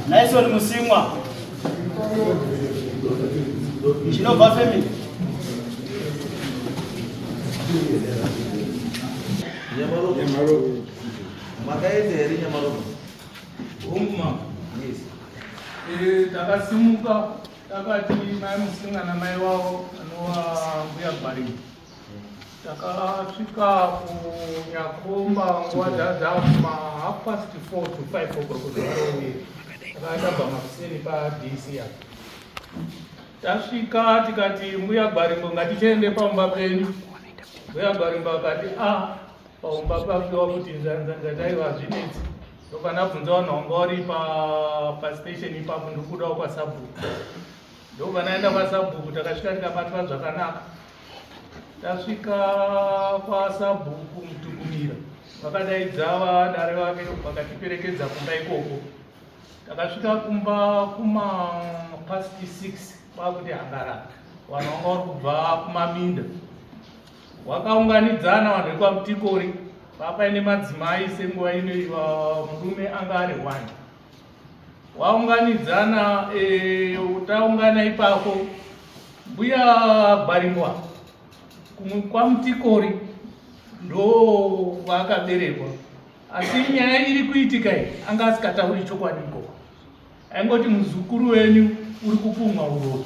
Naison Musimwa. Chinova family. Nyamaro. Makaende Nyamaro. Umma. Yes. Takasimuka takati mai Musinga na mai wao anowa mbuya bari. Takasvika kunyakomba nguva dzadzama 4:30 to 5 o'clock. Takaenda pamaseni paDC. Tasvika tikati mbuya Gwarimbo ngatichende pamba penyu. Mbuya Gwarimbo akati paumba pafiwa kuti nzanzanga taiwa zvinetsi. Ndopana bvunza vanhu vanga vari pastation ipapo ndokudawo kwasabhuku. Ndopanaenda kwasabhuku takasvika tikabatwa zvakanaka. Tasvika kwasabhuku Mutukumira. Vakadaidza vadare vake vakatiperekedza kumba ikoko. Takasvika kumba kuma 6:30 kwakuti hangara vanhu vanga vari kubva kumaminda. Wakaunganidzana vanhu vekwaMutikori papaine madzimai senguva inoiva murume anga ari 1. Waunganidzana taungana ipapo mbuya Gwarimbo kwaMutikori ndo vakaberekwa. Asi nyaya iri kuitika iyi anga asikatauri chokwadi ikoko. Aingoti muzukuru wenyu uri kupumwa uroyi.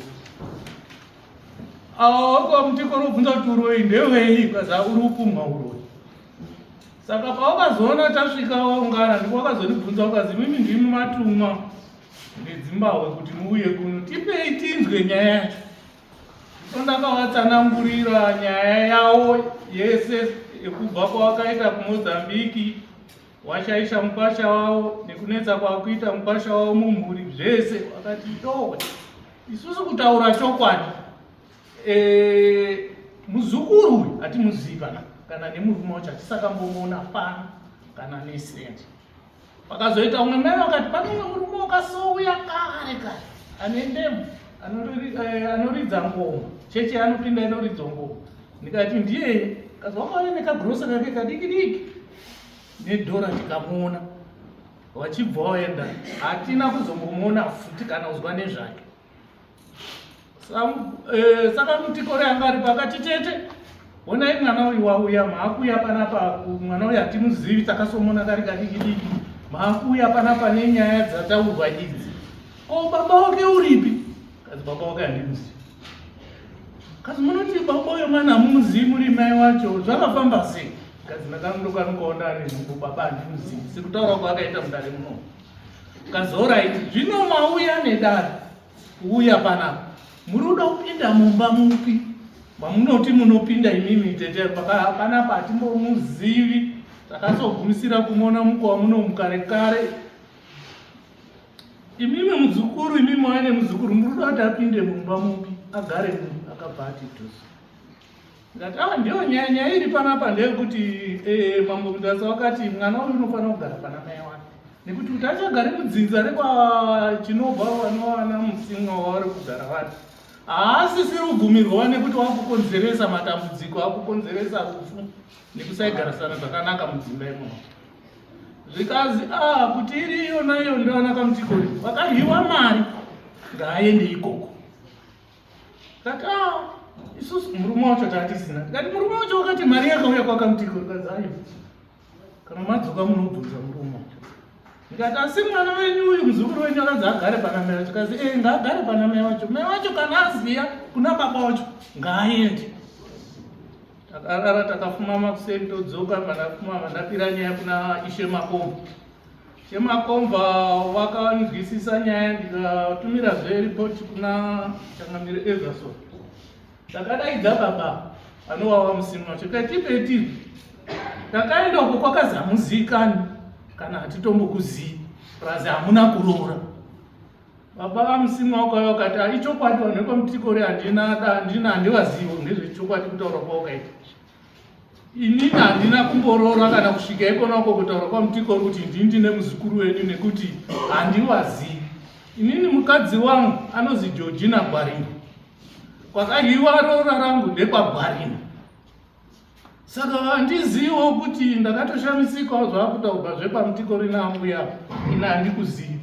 KwaMutikori obvunza kuti uroyi ndewei kaza uri kupumwa uroyi. Saka pawakazoona tasvika waungana ndipo wakazondibvunza ukazi mimi ndiri mumatumwa neZimbabwe kuti muuye kuno tipei tinzwe nyaya yacho. Ndakavatsanangurira nyaya yavo yese yekubva kwavakaita kuMozambique, washaisha mukwasha wavo nekunetsa kwakuita mukwasha wavo mumhuri zvese. Vakati towe isusu kutaura chokwadi muzukuru hatimuzivi kana nemurume wacho hatisakambomuona pano kana nesendi. Pakazoita umwe mai vakati pane umwe murume wakasouya kare ane ndemu anoridza ngoma, cheche anopinda inoridza ngoma. Ndikati ndiye kazvakauya nekagirosa kake kadiki diki nedhora tikamuona wachibva waenda, hatina kuzombomuona futi kana kuzwa nezvake. Saka Mutikori anga ari pakati tete, honai mwana uyu wauya, maakuya panapa, mwana uyu hatimuzivi, takasomona kari kadiki diki, maakuya panapa nenyaya dzataurwa idzi. Ko baba wake uripi? Kazi baba wake handimuzivi. Kazi munoti baba uyo mwana hamumuzivi muri mai wacho, zvakafamba sei? Kazi ndakandoka ndokaona ari nhumbu baba handimuzivi, sekutaura kwakaita mudare muno. Kazi oraiti, zvino mauya nedare, kuuya panapa. Muruda kupinda mumba mupi? Mamunoti munopinda imimi tete panapa hatimbomuzivi. Takazogumisira kumona mukova muno mukare kare. Imimi muzukuru, imimi waine muzukuru, muruda kuti apinde mumba mupi? Agare munhu akabva ati tusu. Ndikati ndiyo nyaya iri panapa ndeyekuti mambo Mundasa wakati mwana uyu unofanira kugara pana mai wake. Nekuti kuti achagare mudzinza rekwachinobva vana Musinga wavari kugara vari, haasisiri kugumirwa nekuti wakukonzeresa matambudziko, wakukonzeresa rufu nekusaigarisana zvakanaka mudzimba imomo. Zvikazi kuti iri iyona iyo ndivana kaMutikori vakaryiwa mari ngaaende ikoko. Kati isusu murume wacho tatisina. Kati murume wacho wakati mari yakauya kwakaMutikori. Kazi kana madzoka munobvunza murume wacho. Ndikati asi mwana wenyu uyu muzukuru wenyu akadzi agare pana mai wacho. Kazi ngaagare pana mai wacho. Mai wacho kana aziya kuna baba wacho ngaaende. Takarara takafuma makuseni todzoka, mandafuma mandapira nyaya kuna Ishe Makomba. Ishe Makomba wakanzwisisa nyaya, ndikatumirazve ripoti kuna Changamire Everson. Takadaidza baba anowawa Musimu wacho tikati tipei. Takaenda uko kwakazi hamuzikani kana hatitombokuzivi, prazi hamuna kuroora. Baba vaMusimu wakauya wakati ichokwadi vanhu vekwaMutikori handivazivo ngezvechokwadi kutaura kwawakaita. Inini handina kumboroora kana kusvika ikona uko kutaura kwaMutikori kuti ndini ndine muzukuru wenyu nekuti handivazivi. Inini mukadzi wangu anozi Georgina Gwarimbo. Kwakaryiwa roora rangu ndekwaGwarimbo. Saka handiziwo kuti ndakatoshamisikawo zvakuda kubva zvepamutiko rinambuya ina handikuzivi.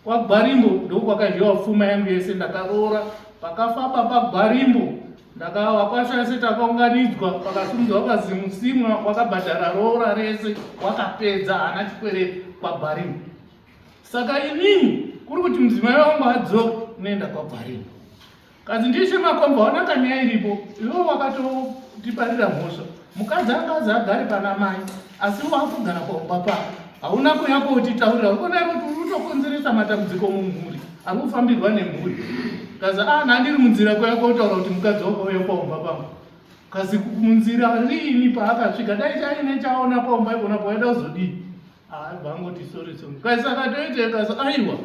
KwaGwarimbo ndokwakadyiwa pfuma yangu yese. Ndakaroora pakafa baba Gwarimbo, ndakavakwasha takaunganidzwa, pakasimudzwa pakazi Musimwa wakabhadhara roora rese, wakapedza hana chikwereti kwaGwarimbo. Saka inini kuri kuti mudzimai wangu adzoke unoenda kwaGwarimbo. Kazi ndishe makomba waona kanyaya iripo, iwo wakatotiparira mhosva. Mukadzi angazi agare pana mai, asi wakugara paumba pako. Hauna kuya kotitaurira, urikona kuti unokonzeresa matambudziko mumhuri, ari kufambirwa nemhuri. Kazi ndiri munzira kuya kotaura kuti mukadzi wakauya paumba pangu. Kazi munzira riini paakasvika, dai chaine chaona paumba ikona paida kuzodii. Vangoti sorry. Kazi saka toite, kazi aiwa,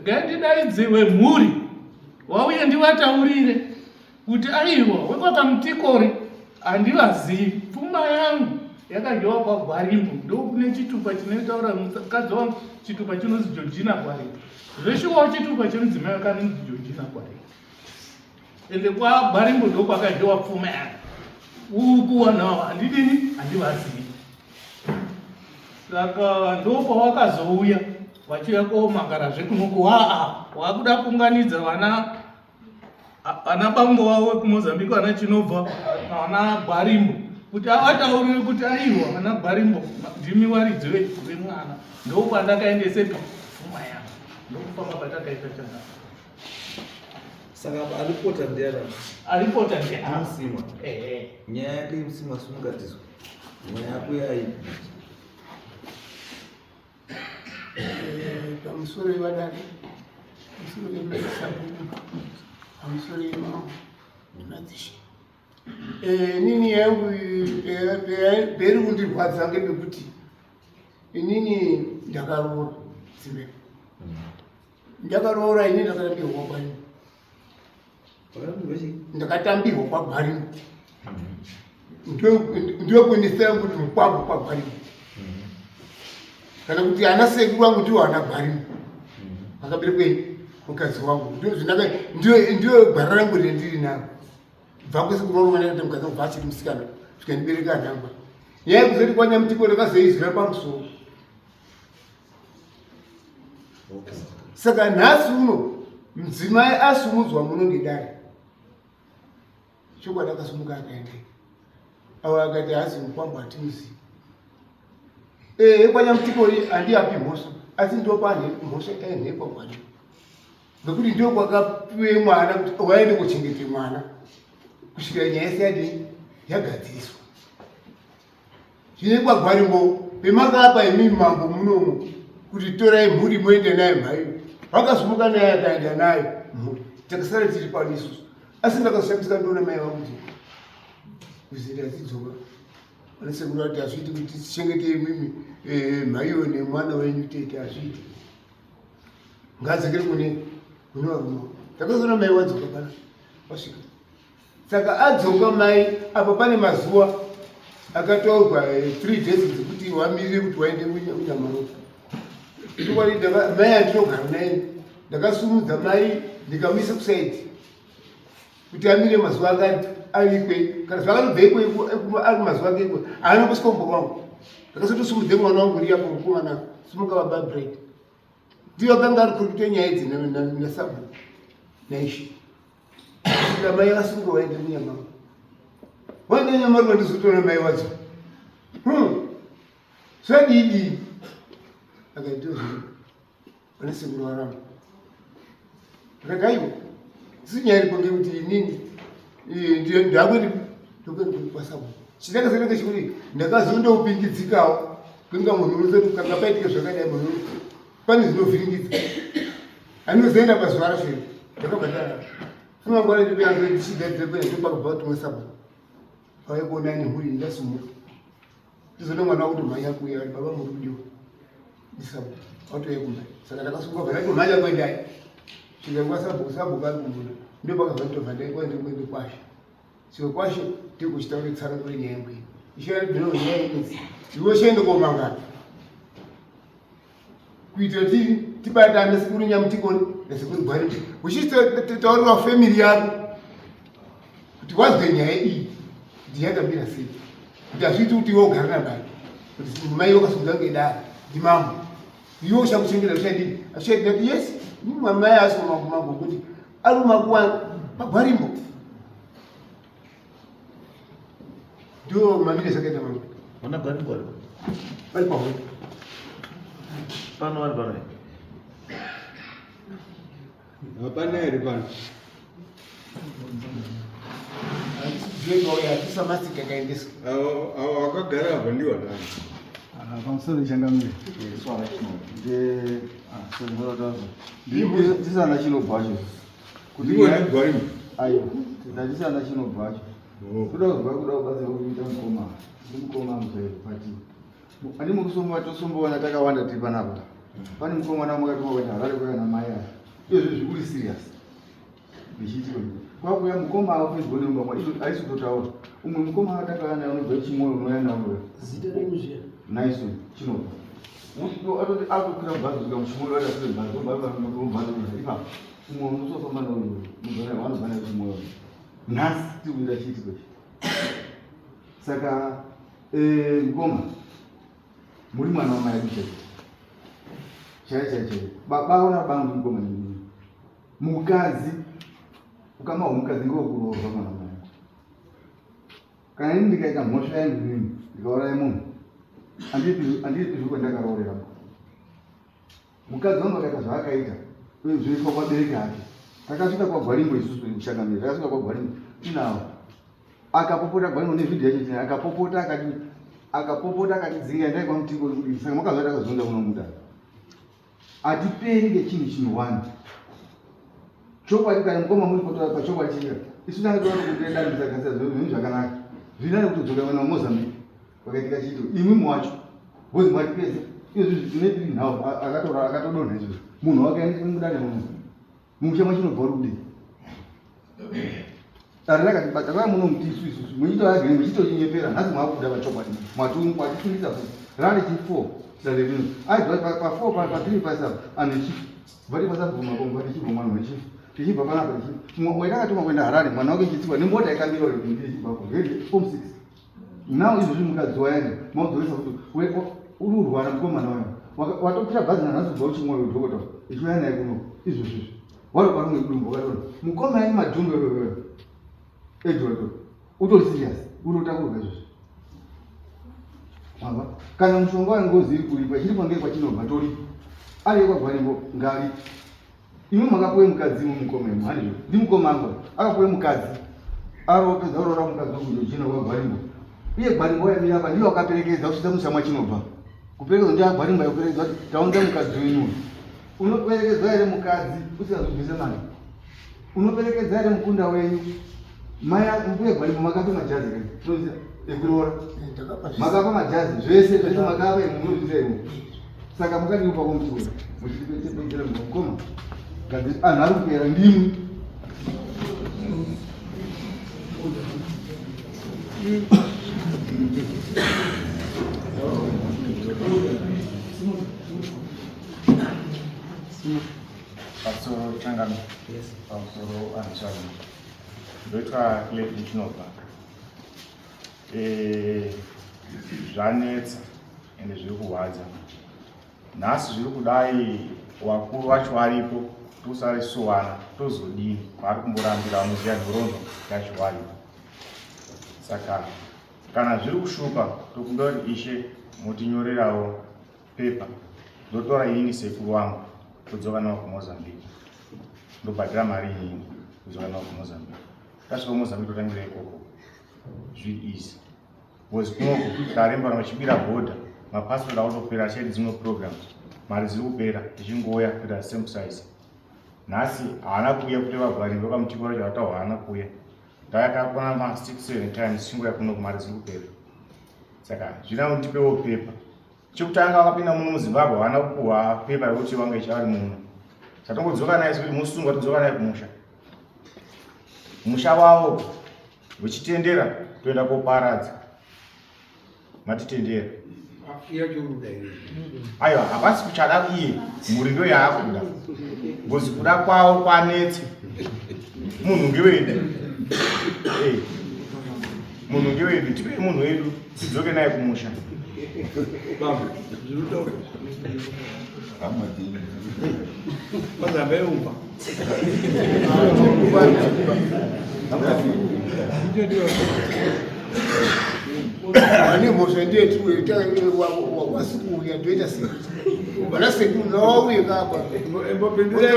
ngandidaidziwe mhuri wauye ndivataurire kuti aiwa wekwakamtikori handivazivi, pfuma yangu yakadyiwa kwaGwarimbo. Ndokune chitupa chinotaura mukadzi wangu, chitupa chinonzi Georgina Gwarimbo. Zveshuwawo chitupa chemudzimai wakanonzi Georgina Gwarimbo. Ende kwaGwarimbo ndokwakadyiwa pfuma yangu. Ukuwanawo handivazivi. Saka ndopawakazouya vachiuya komangara zvekunoko, wakuda kuunganidza vana bambo wavo wekumozambique, vana Chinobva, vana Gwarimbo, kuti avataurire kuti aiwa vana Gwarimbo ndimi waridzi wemwana. Ndopandakaendese pfuma yangu, ndokufamba patakaita changa. Saka alipota ndiana alipota ndiana Musimwa. Nyaya yake Musimwa simungatizwa. Nyaya yako yai pamusoro wevadare, pamusoro wemaisabuku, pamusoro wemadzishe. Nini yangu peri kundirwadza ngepekuti inini ndakaroora Zimbabwe. Ndakaroora ini ndakatambirwa kwaGwarimbo. Ndakatambirwa kwaGwarimbo. Ndokunisira kuti mukwangu kwaGwarimbo. Kana kuti ana sekuru wangu ndiwo ana Gwarimbo. Akaberekwa mukadzi wangu. Ndiyo gwara rangu rendiri naro. Bva kwesekuru wangu ndakati mukadzi wangu achiri musikana. Zvikandibereka anhangwa. Nyaya yekuzoti kwanyamutiko ndakazoizira pamusoro. Saka nhasi uno mudzimai asumudzwa muno ngedare. Chokwadi akasumuka akaenda. Avo akati hazi mukwangu hatimuzivi. Kwanyamutiko handiapi mhosva, asi ndopa mhosva enhekwa kwacho. Ngekuti ndio kwakapiwe mwana kuti waende kuchengete mwana. Kusvikira nyaya yese yagadziswa. Zvine kwaGwarimbo pemakapa imimi mambo munomu kuti torai mhuri muende nayo mhayo. Vakasumuka naye akaenda nayo mhuri. Takasara tiri pano isusu. Asi ndakashamisa ndoona mai vangu kuti kuzira tidzoka. Vanasekuru vati hazviiti kuti tichengete imimi mhayo nemwana wenyu tete, hazviiti. Ngadzekere kune varume. Takazoona mai wadzoka pana wasvika. Saka adzoka mai apa pane mazuva akataurwa 3 days dzekuti wamirire kuti waende kuNyamaroro. Chokwadi mai andinogara naye ndakasumudza mai ndikamuisa kusaidi kuti amire mazuva akati alikwe. Kana zvakatobva ikwe ari mazuva ake ikwe haana kusvika mumba wangu. Ndakazotosumudze mwana wangu riya kumukomana simuka vaBabright. Ndiyo akanga ari kurikuita nyaya idzi naSabu naIshe. Mai akasunga waende kuNyamaroro. Waende kuNyamaroro ndizotoona mai wadzo. Zvadii? Akaitozvo vanasekuru varamba. Rakaiwa. Sinyaripo ngekuti inini ndakwenda kwaSabu. Chindakazonanga chikuti ndakazondoupingidzikawo kunga munhu unosati kanga paitika zvakadai munhu pane zvinovhiringidza. Anozoenda pazuva racho ndakabhadhara. Fuma ngwana ndipeyanzo ndichigadzira kwenda ndopakabva kuti mwaSabu. Vaikuona nemhuri ndasumuka. Ndizoona mwana wakuti mhai yako uya baba muri kudiwa. NdiSabu. Autouya kumhai. Saka ndakasunga bva ndaiti mhai yako endai. Chikangwa Sabu kari kumuna. Ndopakabva ndobva ndaikuenda kwashe. Saka kwashe tiri kuchitaura tsarango yenyaya yangu iyi. Ishara ndino nyaya inodzi. Iwe chiende komangana. Kuitira kuti tibatane sekuru Nyamutikoni nasekuru Gwarimbo. Uchitaurira family yako kuti wazwe nyaya iyi kuti yakamira sei. kuti azviiti kuti iwe ugare nabai kuti mai wakasungwa ngedara ndimambo iwe uchamuchengera uchadini achaita kuti yes mai asi mambo kuti ari makuwa pagwarimbo ndio mamile zakaita mambo Ona gwarimbo bali paho pano vari pano hapana ere pano atisamasika kaendesa awo wakagara apa ndiwo nani pamusoro changamire ndisana chinobvacho ndiwo gwarimbo aiwa ndisana chinobvacho kuda kuzwa kuda kubatsira kuita mukoma ndimukoma muzaipati andi mukusomba tosomboona takawanda tiri panapa pane mukomana makatomakuenda harare kwaya namai aya izvi zvikuri serious ndichitiko kwakuya mukoma afezwa nemumba aisizotaura umwe mukoma atakana naye unobva chimwoyo unouya nawo naiso chinobva atoti akukwira bhazi kusvika muchimwoyo atasire bhazi obhaziipa umwe unosofamba nawo vanobva naye chimwoyo nhasi tikuita chiitiko chi saka mukoma muri mwana wamai edu chaichaichai baona bangu mukoma nini mukadzi ukama hwomukadzi ngewokuroorwa mwana wamai kana ini ndikaita mhosva yangu nini ndikauraya munhu handiipi zvekondakaroorera mukadzi wangu akaita zvaakaita zvoitwa kwabereki ake takasvika kwagwarimbo isusu kuchangamira takasvika kwagwarimbo tinawo akapopota gwarimbo nevhidhiyo yacho tina akapopota akatidzinga ndai kwamutingo kudii saka makazva takazonda kuno mudaro hatiperi ngechinhu chinhu wani chokwadi kana mukoma muri potora pachokwadi chira isu tanga toona kuti redarisakasira zvinhu zvakanaka zvinani kutodzoka vana vamozambique vakaitika chiito imwi mwacho bhozi mwatipedza izvi zvinetiri nhau akatodonha izvozvo munhu wakaendeswa mudare muno mumushamwa chinobva uri kudii dare rakatibata kwaya muno mutisu isusu muchitoagiri muchitochinyeperera nhasi mwakuda pachokwadi mwatifundisa futi rane chi4 dare rino aibva pa4 pa3 pa7 anechifu bva tipasabvumako tichibva mwana wechifu tichibva panapa waitakatuma kuenda harare mwana wake chitsikwa nemota yakamira tichibvako form 6 now izvozvi mukadzi wayani maudzoresa kuti uri urwara mukomana wayo watopira bhazi nanhasi kubva uchimwoyo dhokota ichiuya naye kuno izvozvizvi wari parumwe dumbo wakatona mukoma yani madhumbo edhoto utori serious unotakurwa izvozvi ava kana mushonga wangozi iri kuripa chiri pangei kwachinobva toripo ari kwagwarimbo ngari imwe makapuwe mukadzi mumukoma imo handizvo ndi mukoma angu akapuwe mukadzi aropedza urora mukadzi wokujochina kwagwarimbo iye gwarimbo yamira apa ndiyo akaperekedza kusvitsa musamwa chinobva kuperekedza ndi agwarimbo yakuperekedza kuti taunza mukadzi wenyu unoperekedza here mukadzi usingazobvise mari unoperekedza here mukunda wenyu mai mbuye gwarimbo makape majazi kai ekuroora makapa majazi zvese zvese makapa munozvisa imo saka mukadiupa kumutiwe muchitipetepeitera mukoma kadzi anhu ari kupera ndimwi pamusoro changano pamusoro anishani ndoitwa Clayton Chinobva zvanetsa ende zviri kurwadza nhasi zviri kudai wakuru vacho varipo tosarisuwana tozodini vari kumborambira vanoziva nhoroondo yacho varipo saka kana zviri kushupa tokuda kuti ishe mutinyorerawo pepa ndotora inini sekuru wangu kudzoka nawo kuMozambique ndobhadhira mari inini kudzoka nawo kuMozambique tasvika kuMozambique totangira ikoko zviri easy bcause kunoko taremba vachibira bhodha mapasipoti autopera achaiti dzimwe programs mari dziri kupera tichingoya kuita same size nhasi haana kuuya kuti vagwarimbo kamutiko racho vatawo haana kuuya ndakakona ma 6-7 times chingoya kuno mari dziri kupera saka zvina undipewo pepa chekutanga wakapinda muno muZimbabwe haana kupuhwa pepa rekuti wanga ichivari muno chatongodzoka naye kuti musungwa tidzoka naye kumusha musha wavo vechitendera toenda koparadza matitendera aiwa hapasi kuchada iye mhuri ndo yaakuda bcause kuda kwawo kwanetse munhu ngewedu munhu ngewedu, tipe munhu wedu tidzoke naye kumusha. Bambe, zviruta amadini. Mazambe umba. Ani mosha ndiye tuweta wasiku ya tuweta siku. Bana siku no uye kapa. Embo pendura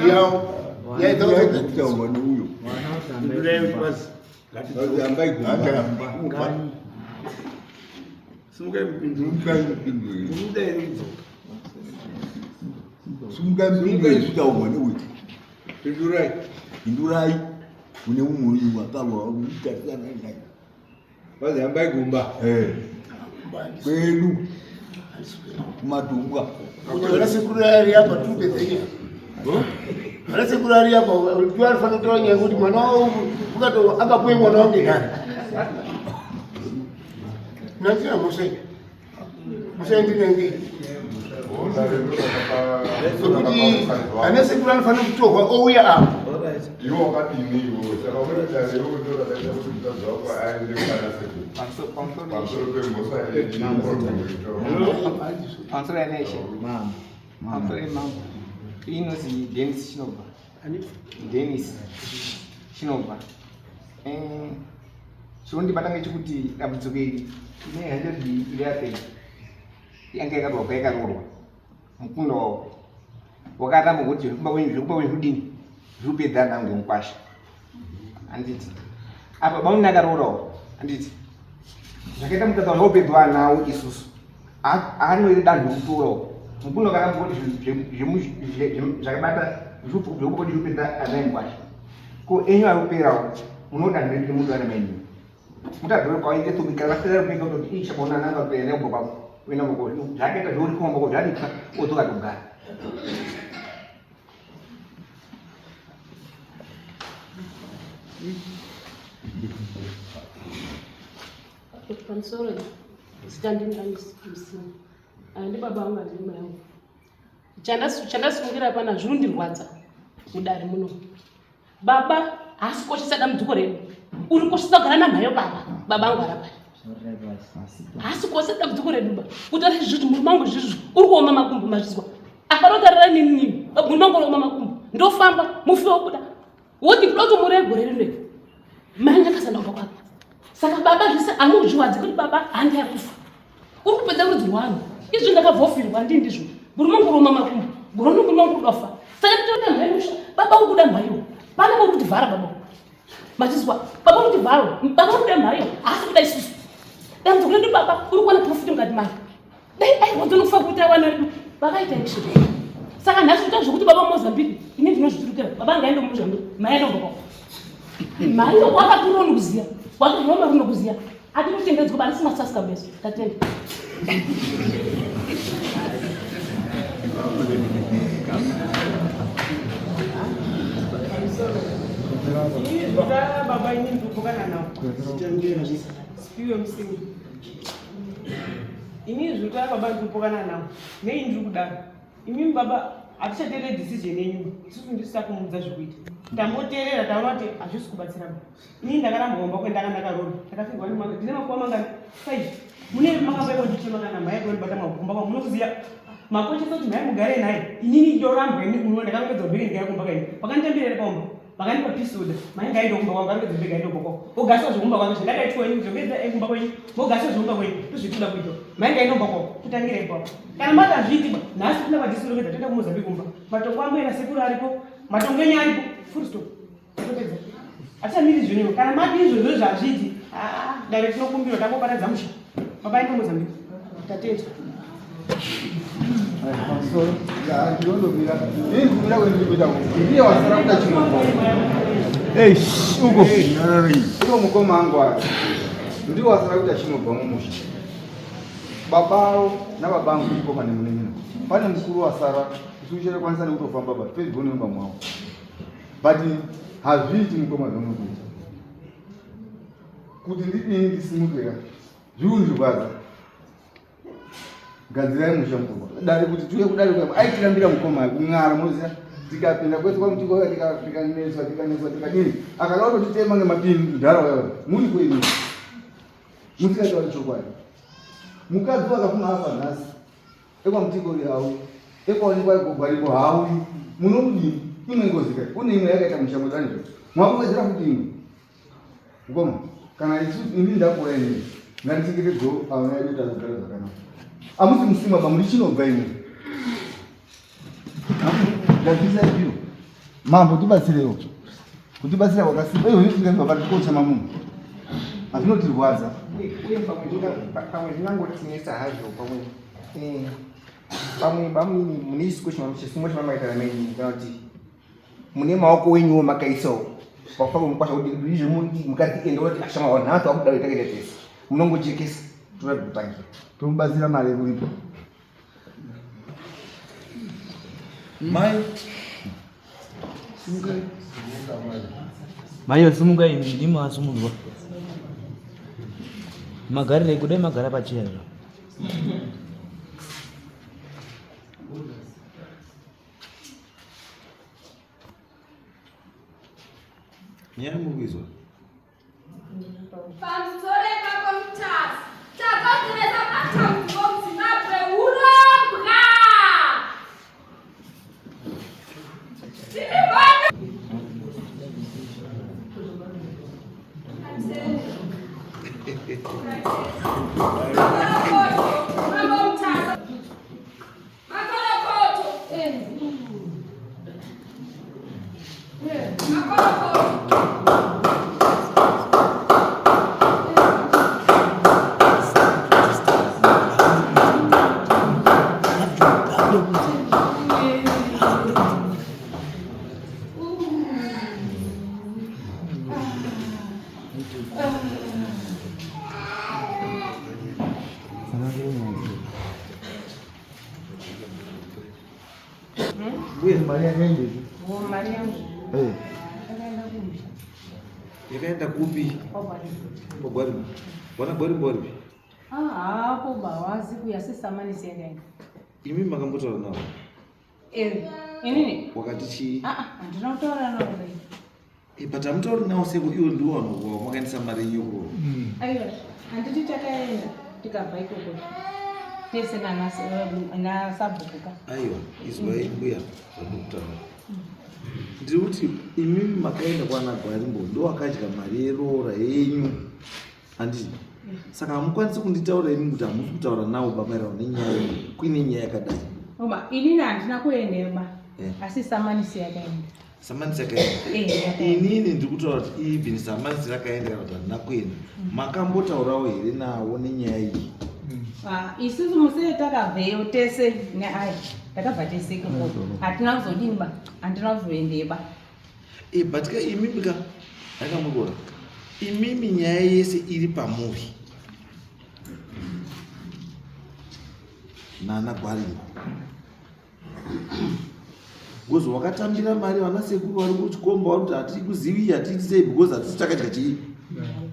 Yao. Ya itazo kutomba ni huyo. Pendura basi. Ambaye kumba. Sunga mpindura mpindura. Sunga mpindura kutomba ni huyo. Pendurai une umuyu wakawa utakana ndani. Basi ambaye kumba. Kwenu madunga. Kuna siku ya hapa tupe tena. Ana siku ya hapa tuwa fanya tonya ngudi mwanao ukato akapoe mwanao ngani. Nanzia mose. Mose ndine ngi. Ana siku ya fanya kutoka ouya hapa. Yo wakati ni yo, sasa wewe ndio ndio unataka kutoka kwa aende kana siku. Pansoro kwa mosa ile ni Pansoro ya neshe. Pansoro ya mama. Ino si Dennis Shinoba. Dennis Shinoba. Shondi batanga chikuti abutsukeli. Ne hanje di ilate. Yange ka roba ka roba. Mkundo wakata mukuti kumba wenyu dini. Rupe dana ngomkwasha. Anditi. Apa bauna ka roba. Anditi. Jaketa mukata hope bwana u isusu. Ano ile danu mpuro. Mkundo kana mukoti jakabata rupo dipenda anengkwasha. Ko enyo arupera unoda ndiri mundu ana menyu. Mutadwe kwa ile tumikala kala mpika ndo kisha bona nanga pele baba. Wena mko jaketa dori kwa mko dali ka otoka dugara. Pansoro standing and msini. Andi baba wangu ndima yangu. Chanda sungira pana zvurundi rwadza. Mudari muno. Baba asikoshisa damudzuko redu. Uri koshisa kugara namhayo baba. Baba angu arapa. Asikoshisa damudzuko redu baba. Utari zviti muri mangu zvizvo. Uri kuoma makumbo mazvizwa. Akarotarira nini? Muri mangu uri kuoma makumbo. Ndofamba mufi wokuda. Woti kudoto murego redu. Manya kasana kwakwa. Saka baba zvise anozviwadzi kuti baba handi akufa. Uri kupedza rudzi rwangu. Izvi ndakavhofirwa ndii ndizvo. Muri mangu uri kuoma makumbo. Guronu muri mangu kudofa. Saka tinoda mhayo musha. Baba ukuda mhayo. Pana muri kuti vhara baba. Machizwa baba kuti vharo. Baba ukuda mhayo. Asi kuda isusu. Damudzuko redu baba uri kuwana profit mukati mari. Dai watonofa kuti awana redu. Vakaita action. Saka nhasi kuita zvokuti baba Mozambique. Ini ndinozviturukira. Baba ngaende kuMozambique. Mai ndomboko. Mai wakakura unokuziya. Wakazvoma unokuziya. Atinotenderedzwa bani sima sasika beso. Tatenda. Baba ini ndikukana nawo. Sipiwe msingi. Ini zvitwa baba ndikukana nawo. Nei ndiri kudaro. Imi baba atichateerera decision yenyu. Isusu ndisisa kumudza zvikuita. Tamboteerera taona kuti hazvisi kubatsira. Ini ndakaramba kuomba kwendanga ndakarora. Ndakafirwa nemanga ndine makuva mangani 5. Mune makabairwa ndichema kana mai kwendibata makumba kwa munokuziya. Makochesa kuti mai mugare naye. Inini ndorambwa ini kunoona ndakangopedza kubheka ndikaya kumba kaini. Pakanditambirira paumba. Vakanipa pisoda. Mai ngaindo kumba kwangu arikudza kubheka aindo boko. Ogasa zvokumba kwangu zvandakaitwa ini zvopedza kumba kwenyu. Mogasa zvomba kwenyu. Tozvikuda kuita. Mai ngaindo boko. Kutangire ipapo. Kana mata zviti nhasi kuna vadisiro kwedza toenda kuMozambique kumba. Matongo angu ena sekuru aripo. Matongo enyu aripo. Full stop. Topedza. Atichamiri zvinhu. Kana mati izvozvo zvazviti. Dare tinokumbirwa tangoparadza musha. Baba aenda kuMozambique. Tatenda. Pansoro ya ndinombira. Ndikubira kwendikuita kuti ndiye wasara kuda chinobo. Uko. Uko mukoma wangu ati. Ndiye wasara kuda chinobo mumusha. Babao na babangu ndipo pane munenena. Pane mukuru wasara kushushira kwanisa nekutofamba baba. Facebook nomba mwawo. But hazviti mukoma zvonokuita. Kuti ndidini ndisimukira. Zviundibvaza. Gadzirai musha mukoma. Dare kuti tuye kudare kwa aitirambira mukoma kungara moziya. Tikapinda kwese kwa mtiko wake tikaneswa tikadini. Akalawo totema ngemapini ndaro yawo. Muri kwenu. Musikatauri chokwadi. Mukadzi wakafuna afa nhasi. Ekwamtikori hauyi. Ekwaonekwa igogwaripo hauyi. Munodini? Imwe ngozi kai. Kune imwe yakaita mushango dzanizvo. Mwakuwedzera kuti imwe. Ngoma. Kana ini ndakura ine. Ngandichengetedzewo ava vedu kuti azogara zvakanaka. Amusi musima pamuri chinobva imwe. Ndazvisaiyo. Mambo tibatsirewo. Kutibatsira kwakasimba. Iyo zvinotingaizwa pati kochama munhu. Azvinotirwadza. Uye pamwe zvinangotinesa hazvo pamwe mune chisungo chamamaitana menyu kana kuti mune maoko wenyuwo makaisawo pakufaka mukwasha kuti izvo mukati ende kuti ashama wanhatu akudawo itakaita tese munongochekesa toda kutangira tomubatsira mari kuripo. Mai simuka ini ndimo asumudzwa. Magarire kudai magara pachena. Nyamugizwa. Pamsore pakomtas. Takotireza patambo sinape urabwa. Sibona. Yakaenda kupi? Pogwari. Wana gwari. Hapo bawazi kuyasesamani siendaenda. Imi makambotaura nawo. Inini? Wakati chi? Ndinotaura nawo. Patamutaura nawo seko iwo ndiwo wanokuwa mwakaendesa mari yoko. Aiwa, handiti takaenda tikabva ikoko. Tese nasabhukuka. Aiwa, izwai mbuya zvanokutaura. Ndiri kuti imimi makaenda kwana Gwarimbo ndo akadya mari yerora yenyu. Handiti. Saka hamukwanisi kunditaura ini kuti hamusi kutaura nawo bamairano nenyaya iyi. Kuine nyaya yakadai. Inini handina kuendeba. Asi samanisi yakaenda. Samanisi yakaenda. Inini ndiri kutaura kuti even samanisi rakaenda kana kuti handina kuenda. Makambotaurawo here nawo nenyaya iyi. Isusu musee takabveyo tese neaya. Takabva tese ikoko. Hatina kuzodini ba. Handina kuzoendeba. But imimi ka akamugora. Imimi nyaya yese iri pamuri. Nana Gwarimbo. Gozo wakatambira mari vana sekuru vari kuchikomba vari kuti hatiri kuzivi hatiri sei because hatisi takadya chii.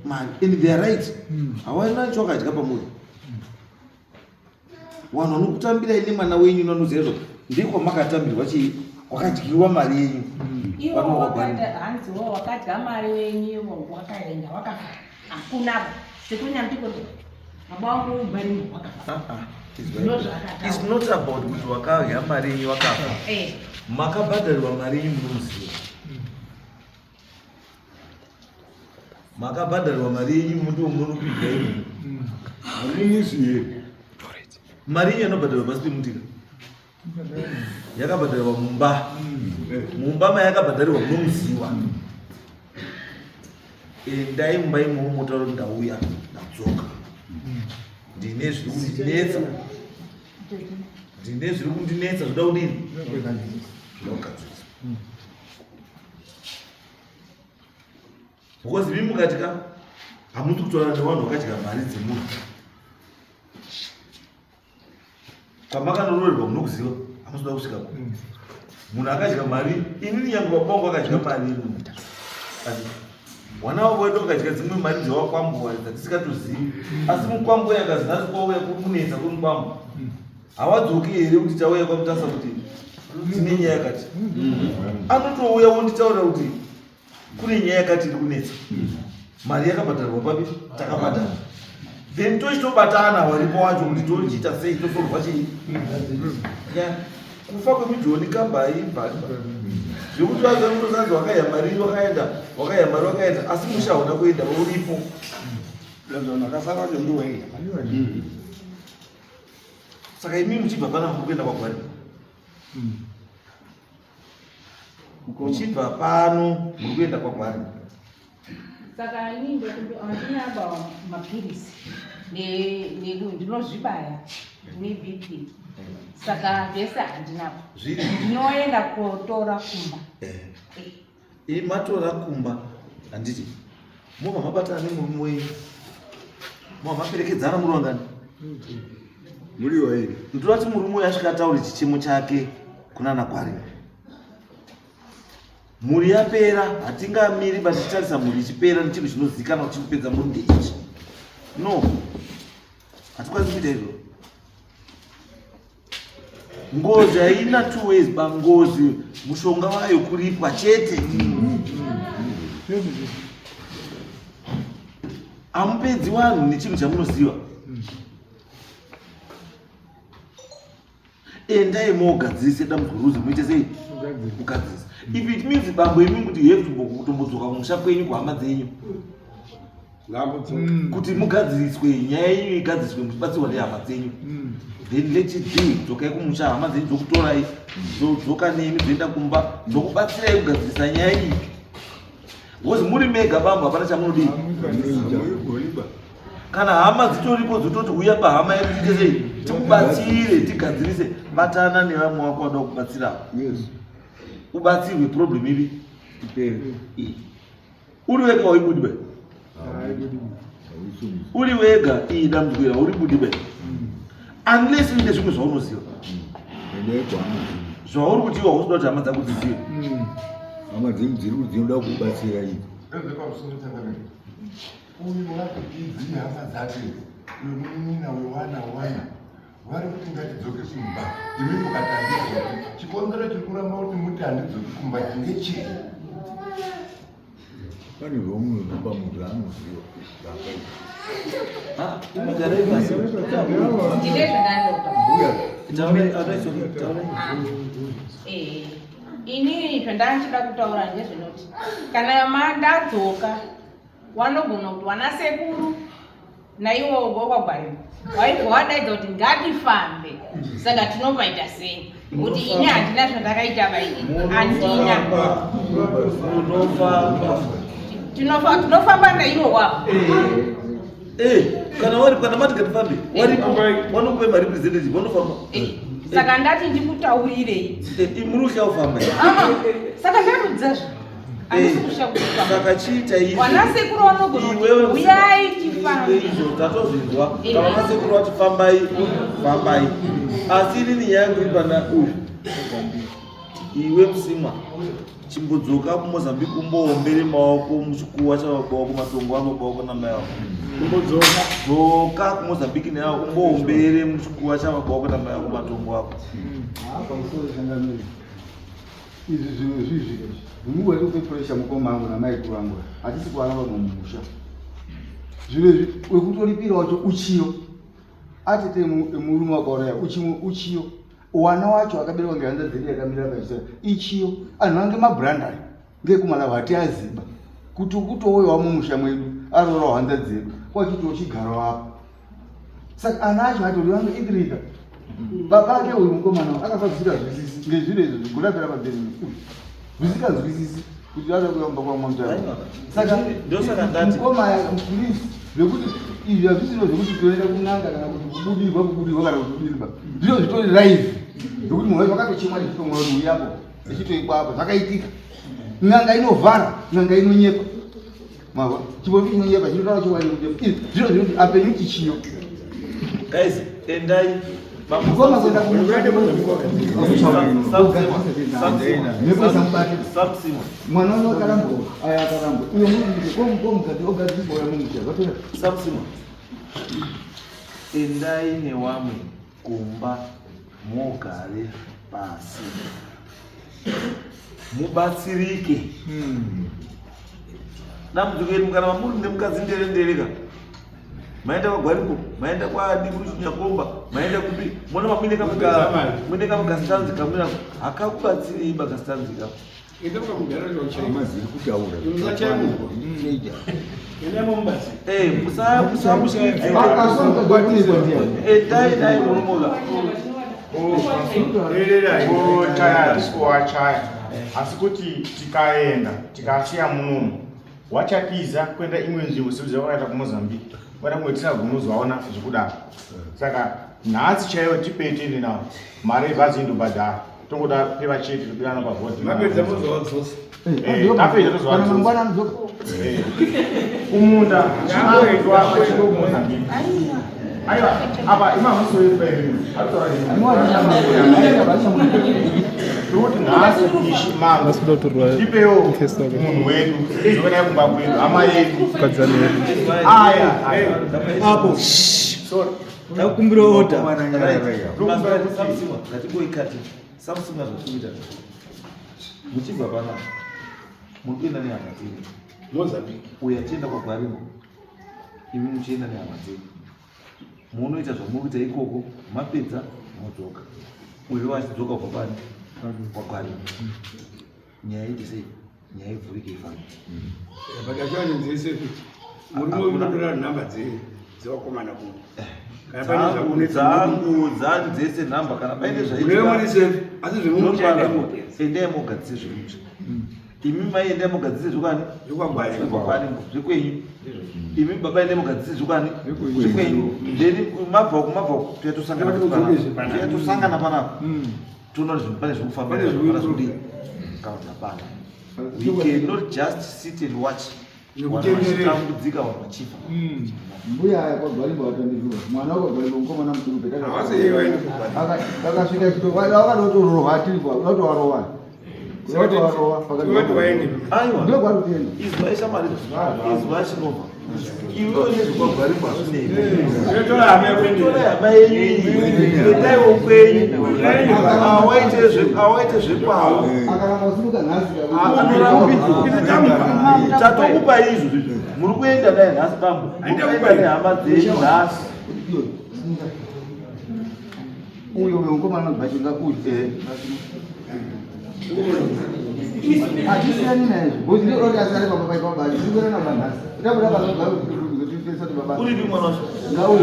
Man, and they are right. Hawana chakadya pamuri. Vanhu vanokutambira ine mwana wenyu nanoziva kuti ndiko makatambirwa chii kwakadyiwa mari yenyu. Iwo hanziwo wakadya mari wenyu wakaenda wakafa. Hakuna sekunyambiko mabango Gwarimbo wakafa. It's not about kuti wakadya mari yenyu wakafa. Makabhadharirwa mari yenyu munomuziva. Makabhadharirwa mari yenyu muti munokudya yenyu. Hamuizive. Mari yenyu yanobhadharirwa pasi pemutika. Yakabhadharirwa mumba. Mumba mayakabhadharirwa munomuziva. Endai mumba imomo motaura kuti ndauya ndadzoka. Ndine zviri kundinetsa. Ndine zviri kundinetsa zvoda kudini? Ndokadzisa. Because imi mukatika hamusi kutaura nevanhu vakadya mari dzemunhu. Pamakanororerwa munokuziva hamusi kuda kusvika ku. Munhu akadya mari, inini yangu wapangu akadya mari yenyu. Wana wako wedu akadya dzimwe mari dzewakwambo dzatisikatozivi. Asi mukwambo yakazi nhasi kwauya kunetsa kwemukwambo. Hawadzoki here kuti tauya kwamutasa kuti tine nyaya yakati. Anotouya wonditaura kuti kune nyaya yakati iri kunetsa. Mari yakabhadharwa papi? Takabhadhara. then tochitobatana waripo wacho kuti tochiita sei tosorwa chii kufa kwemijoni kabai zvekuti vazomutosanzi wakayamari wakaenda asi mushaona kuenda uripo saka imi muchibva pana muri kuenda kwagwari muchibva pano muri kuenda kwagwari saka inini andinaba mapirisi ndinozvibaya nebp saka vese handinapo ndinoenda kotora kumba matora kumba handiti mobva mabatana nemurume wenyu mobva maperekedzana muri wangani muriwo here ndorati murume uyu asvika ataure chichemo chake kunana kwari muri yapera hatingamiri batichitarisa muri ichipera nechinhu chinozivikanwa kuti chikupedza muri ndeichi no hatikwanisi kuita izvo ngozi haina 2 ways bangozi mushonga wayo kuripwa chete hamupedzi vanhu nechinhu chamunoziva endai mogadzise damburuzi muite sei kugadzisa if it means bambo imi kuti you have to kutombodzoka kumusha kwenyu kuhama dzenyu kuti mugadziswe nyaya yenyu igadziswe muchibatsirwa nehama dzenyu then let it be dzokai kumusha hama dzenyu dzokutorai dzoka nemi dzoenda kumba dzokubatsirai kugadzirisa nyaya iyi because muri mega bambo hapana chamunodii kana hama dzitoripo dzototi uya pahama yedu tiite sei tikubatsire tigadzirise batana nevamwe wako vada kubatsira ubatsirwe problem ivi uri wega waibudibe uri wega iyi dambudziko uri budibe unless uine zvimwe zvaunoziva zvauri kuti iwa usuda kuti hama dzako dzizive hama dzenyu dziri kuti dzinoda kubatsira idzi uyu wakidzi hama dzake wemunina wewana waya vari kuti ngatidzoke kumba imi mukatandidzoke chikonzero chiri kuramba kuti muti handidzoke kumba ngechii pane zvamunhu zvapa munhu anoziva ndine inini zvandachida kutaura ndezvinoti kana mandadzoka wanogona kuti wana sekuru naiwo gokwagwarira waibva wadaidza kuti ngatifambe saka tinovaita sei kuti ini handina zvandakaita vaini handina tinofamba naiwo wavo kana wari kana mati ngatifambe wanokupe marepresentative vanofamba saka ndati ndikutaurirei muri kusha kufamba saka ndarudzazvo saka chiita wanasekuru vanogona uyai izvo tatozvinzwa kana wanasekuru vati fambai fambai asi inini yangu iri pana uyu iwe musimwa chimbodzoka kumozambique umboombere maoko muchikuwa chavababa kumatongo avababa kunamai vavo dzoka kumozambique neavo umboombere muchikuwa chavababa kunamai vavo kumatongo avo izvi zvinhu zvizvi ndimuwe kupepuresha mukoma angu namaikuru angu hatisi kuvana vamwe mumusha zviro izvi wekutoripira wacho uchiyo atete murume wakauraya uchiyo wana wacho akaberekwa ngehanza dzedu yakamira paisa ichiyo anhu ange mabrandari ngekumalavu hati aziba kuti ukutowoyo mumusha mwedu arorawo hanza dzedu kwachitochigarawo apa saka ana acho atori vange idrika baba ake uyu mukomana akafa zvisingazwisisi ngezviro izvo zvikurapira pabheri zvisinganzwisisi kuti ada kuyamba kwamwamutaro saka mukoma mupolisi zvekuti izvi hazvisiro zvekuti toenda kunanga kana kuti kubudirwa kana kuti kudirwa zviro zvitori live zvekuti munhu wacho wakatochemwa nechitomwa kuti uyapo echitoikwapo zvakaitika n'anga inovhara n'anga inonyepa chipopi chinonyepa chinotaura chiwani kunyepa zviro zvekuti apenyu tichiyo guys endai mukoma kwenda mwana uno akarambo aya akarambo uyo mukati ogadziswa uya mumusha zvatona samsima endai newamwe kumba mogare pasi mubatsirike dambudziko iri mukana mamuri nemukadzi nderendereka maenda kwaGwarimbo, maenda kwaDikuchakomba, maenda kupi, mwana mamwine kamugastanzika mwina akakubatsiri bagastanzika. Enda kwamugara Amaziri kutaura. Dai munomola. Chaya asi kuti tikaenda tikasiya munomu wachatiza kuenda imwe nzvimbo sekuti zvakaita kuMozambique kwenda kumwe tisagumuzwaona zvekudaro. Saka nhasi chaiyo tipetende nawo mari yebhazi indobhadhara tongoda peva chete topirana pavhodhi. Mapedza muzovadzose. Tapedza tozovadzose. Kumunda chinoitwa kuMozambique. Aiwa, apa imamusoyeperi. Kuti nhasi ishimanga tipewo munhu wedu zvoenda kumba kwedu hama yedu aya Apo. Ndakumbira oda. Ngatiboikati Samsung azvikuita. Muchibva pana. Mukuenda nehama dzenyu. Mozambique. Uyatienda kwaGwarimbo. Imi muchienda nehama dzenyu. Munoita zvamunoita ikoko, mapedza modzoka. Uyo achidzoka kwapani? kwaGwarimbo. Nyaya iti sei? Nyaya ivhurike ifana. Pakachani nzese kuti muri munotora nhamba dzevakomana kuti dzangu dzese nhamba kana paine endai mogadzise zvemutsva. Imi mai endai mogadzise zvokwani kwaGwarimbo zvekwenyu. Imi baba endai mogadzise zvokwani zvekwenyu. Then mabva kumabva tuyatosangana panapa. Toona kuti pane zvekufamba zvakadii kana pana. We cannot just sit and watch. Vachitambudzika vachifa. Mbuya kwaGwarimbo atandizwa. Mwana kwaGwarimbo mukomana mukuru peta. Akasvika chito vakadotorohwa tiripo, unotovarowa. Unotovarowa pakati vaende. Aiwa. Ndio kwari kuenda. Izwa ishamari. Izwa chinova. Iwe nezvekwaGwarimbo hazvinei. Totora hama yenyu. Endaiwo kwenyu. Awaite zvekwawo. Akarambasuruka nhasi. Tatokupa izvo. Muri kuenda naye nhasi bambo. Munoenda nehama dzenyu nhasi. Uyo mukomana bachinga kuti Ajisiyani naye. Bozi ndio roho asale baba pai baba. Singora na bana. Ndabuda baba ngalo kuzotipesa ti baba. Uri ndi mwana wacho. Ngawo.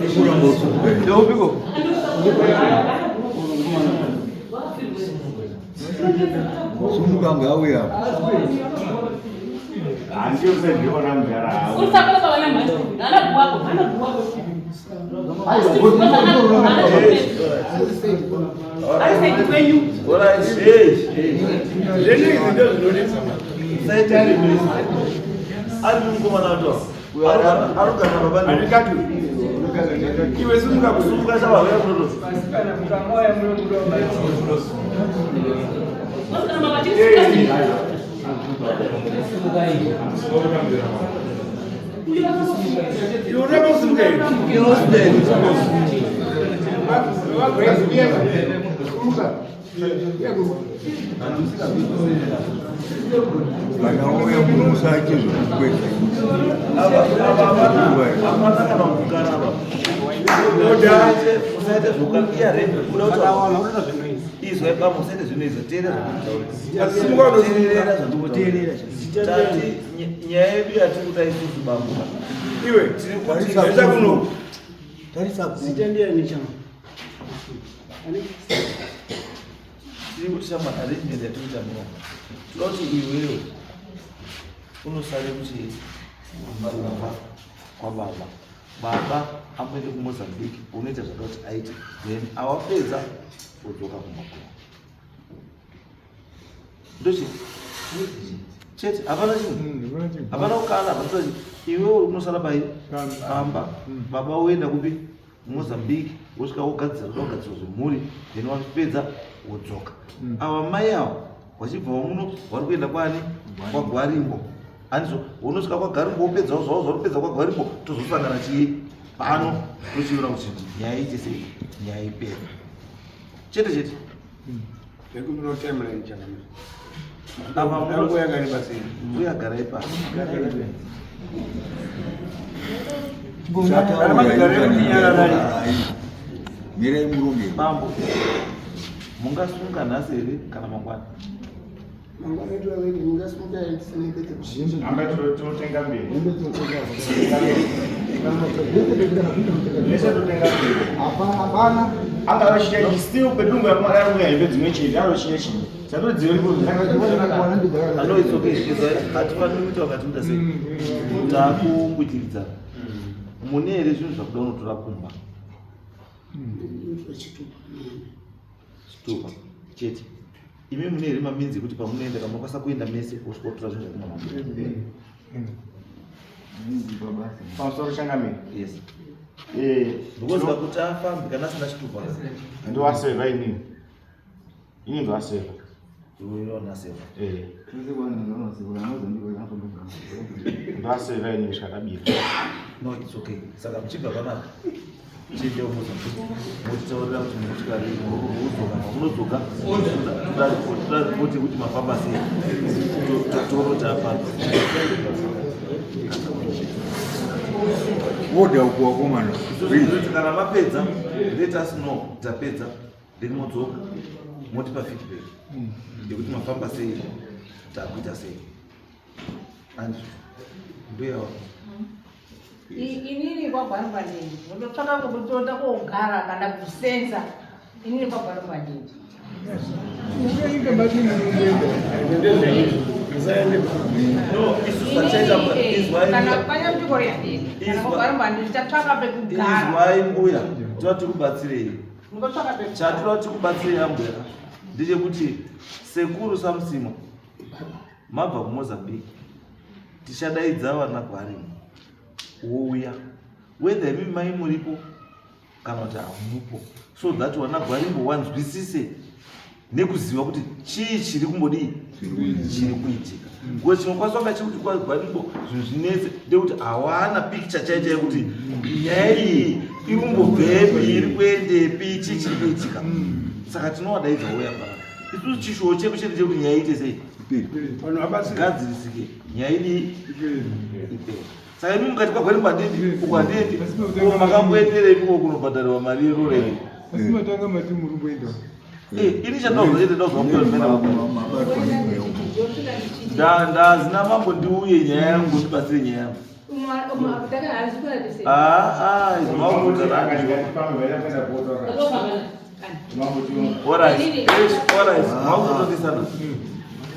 Ekura mboso. Ndio upiko. Sumuka ngawo ya. Andio sendiona mjara. Usakala kwa wale mtu. Ana buwako, ana buwako. Ayo, bozi ndio roho. Ora ari mukomana wacho. Arugana baba Alikatu. Iwe sumuka kusumuka chavavera kunoto. Usaite zvokapiya repi kuda kuti izwa baba usaite zvinoizwa teerera zvamunoteerera tati nyaya yedu yatiri kuda isusu bambo iwe tarisa kuno Tarisa sitendia nichama tiri kuti chama arrangement yatikuita muno toda kuti iwewe unosare kuti kwababa baba amboende kuMozambique unoita zvada kuti aite then awapedza odzoka kumakuva ndochi chete hapana chimwe hapana kukana hapana iwewe unosara pai kamba baba oenda kupi kuMozambique wosvika wogadzira zvemhuri then wapedza wodzoka ava mai avo vachibva muno vari kuenda kwani kwaGwarimbo handizo unosvika kwaGwarimbo wopedzawo zvavo zvari kupedza kwaGwarimbo tozosangana chii pano tochiona kuti nyaya ite sei nyaya ipera chete chete Apa mbuya gari pasini? Mbuya garai pasi. mirai murume bambo mungasunga nhasi here kana mangwana totenga mberi hapana angavashia still pedungu yamuya imbe dzimwe chete aroshia chii hatifaniri kuita wakati muda sei takumbutiridzana mune here zvinhu zvakuda unotora kumba chitupa chete imi mune here maminzi ekuti pamunoenda kamakwanisa kuenda mese osvikotora zvinhu zvakumamabura pamusoro changamiri yes ndokozva kuti afambi kana asina chitupa ndowaseva inini ndowaseva ndowaseva ndowaseva inini zvikadabira no it's okay saka muchibva panapa chinde umozambiki motitaurira kuti munosvika munodzoka ripoti kuti mafamba sei toro taapa woda ukuwakomana kana mapedza let us know tapedza then modzoka motipa feedback yekuti mafamba sei takuita sei andi ndoyawa inini kwagwarirwa ndini ndotsvaka kutoda kogara kana kusenza inini kwagwarirwa ndini kana kwanya mchikoriya ndini kana kwagwarirwa ndini tatsvaka pekugara izwai mbuya toda tikubatsirei ngotsvaka pekugara chatinoda tikubatsirei ambuya ndechekuti sekuru samusima mabva kumozambiki tichadaidza vana kwarimo wouya whether imi mai muripo kana kuti hamupo so that vana gwarimbo wanzwisise nekuziva kuti chii chiri kumbodii chiri kuitika ngo chinokwanisa kunga chiri kuti gwarimbo zvinhu zvinetse ndekuti hawana picture chaicha yekuti nyaya iyi iri kumbobvepi iri kuendepi chii chiri kuitika saka tinovadaidza uya pana isusu chishuwo chedu chete chekuti nyaya iite sei gadzirisike nyaya idii ipera saka imi mukati kwagwarimbo handidi ukandidi makamboenderei kuko kunobhadhariwa mari yerorei ini chandazina mambo ndiuye nyaya yangu ndibatsire nyaya yangu makutotisana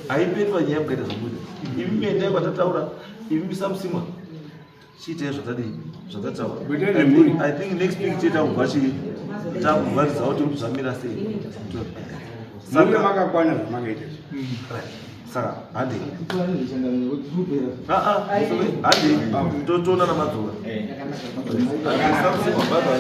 haiperi panyaya mukaita zvamuita imi miendai kwatataura imi misamusimwa chiitai zvakadii zvakataura I think next week titakubva chii takubvaridza kuti kuti zvamira sei saka handei totoona namadzoka samusimwa bye bye